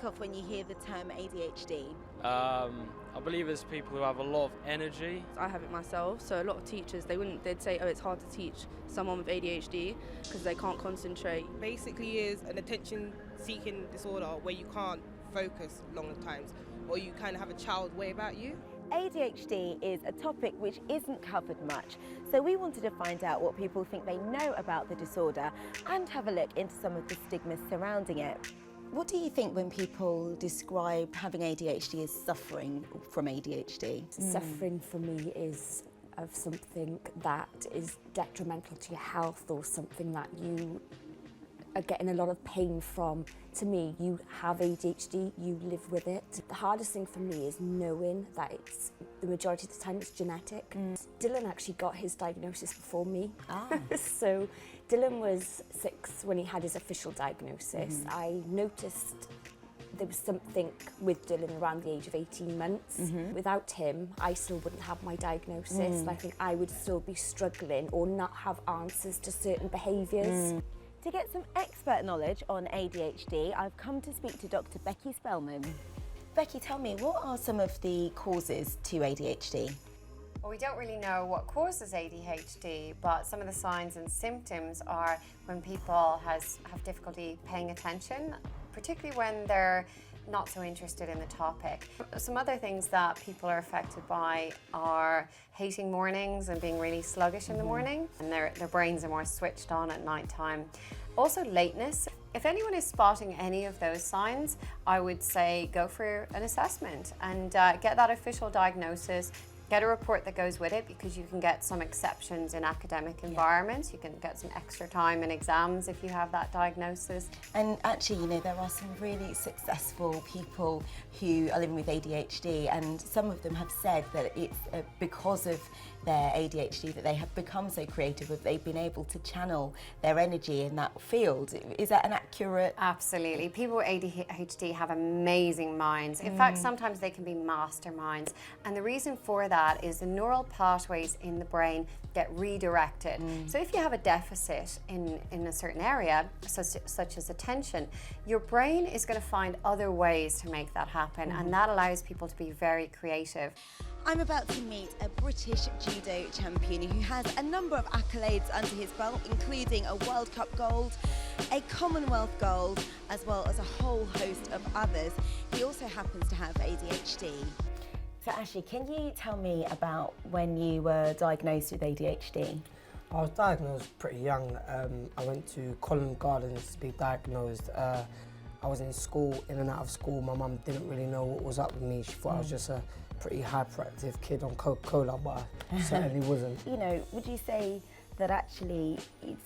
think of when you hear the term ADHD? I believe it's people who have a lot of energy. I have it myself, so a lot of teachers, they'd say, oh, it's hard to teach someone with ADHD because they can't concentrate. Basically is an attention-seeking disorder where you can't focus long times, or you kind of have a child way about you. ADHD is a topic which isn't covered much, so we wanted to find out what people think they know about the disorder and have a look into some of the stigmas surrounding it. What do you think when people describe having ADHD as suffering from ADHD? Suffering for me is of something that is detrimental to your health or something that you are getting a lot of pain from. To me, you have ADHD, you live with it. The hardest thing for me is knowing that it's, the majority of the time, it's genetic. Dylan actually got his diagnosis before me. So Dylan was 6 when he had his official diagnosis. I noticed there was something with Dylan around the age of 18 months. Without him, I still wouldn't have my diagnosis. I think I would still be struggling or not have answers to certain behaviours. To get some expert knowledge on ADHD, I've come to speak to Dr. Becky Spelman. Becky, tell me, what are some of the causes to ADHD? Well, we don't really know what causes ADHD, but some of the signs and symptoms are when people have difficulty paying attention, particularly when they're not so interested in the topic. Some other things that people are affected by are hating mornings and being really sluggish in the morning, and their brains are more switched on at night time. Also lateness. If anyone is spotting any of those signs, I would say go for an assessment and get that official diagnosis. Get a report that goes with it, because you can get some exceptions in academic environments. You can get some extra time in exams if you have that diagnosis. And actually, you know, there are some really successful people who are living with ADHD, and some of them have said that it's because of their ADHD that they have become so creative, that they've been able to channel their energy in that field. Is that an accurate? Absolutely. People with ADHD have amazing minds. In fact, sometimes they can be masterminds. And the reason for that is the neural pathways in the brain get redirected. So if you have a deficit in a certain area, such as attention, your brain is going to find other ways to make that happen, and that allows people to be very creative. I'm about to meet a British judo champion who has a number of accolades under his belt, including a World Cup gold, a Commonwealth gold, as well as a whole host of others. He also happens to have ADHD. So Ashley, can you tell me about when you were diagnosed with ADHD? I was diagnosed pretty young. I went to Colin Gardens to be diagnosed. I was in school, in and out of school. My mum didn't really know what was up with me. She thought I was just a pretty hyperactive kid on Coca-Cola, but I certainly wasn't. You know, would you say that actually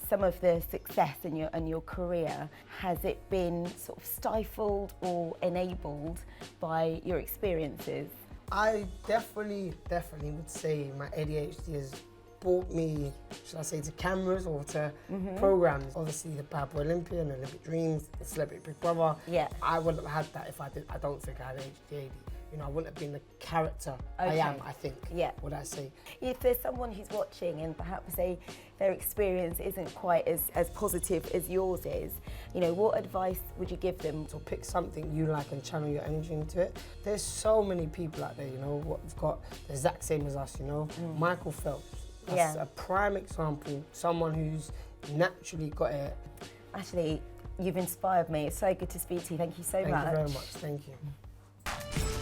some of the success in your career, has it been sort of stifled or enabled by your experiences? I definitely would say my ADHD has brought me, should I say, to cameras or to programs. Obviously the Bad Boy Olympian, Olympic Dreams, the Celebrity Big Brother. Yeah. I wouldn't have had that if I don't think I had ADHD. You know, I wouldn't have been the character I am, I think, would I say. If there's someone who's watching and perhaps their experience isn't quite as positive as yours is, you know, what advice would you give them? So pick something you like and channel your energy into it. There's so many people out there, you know, we've got the exact same as us, you know. Michael Phelps, that's a prime example, someone who's naturally got it. Ashley, you've inspired me. It's so good to speak to you. Thank you so much. Thank you very much. Thank you.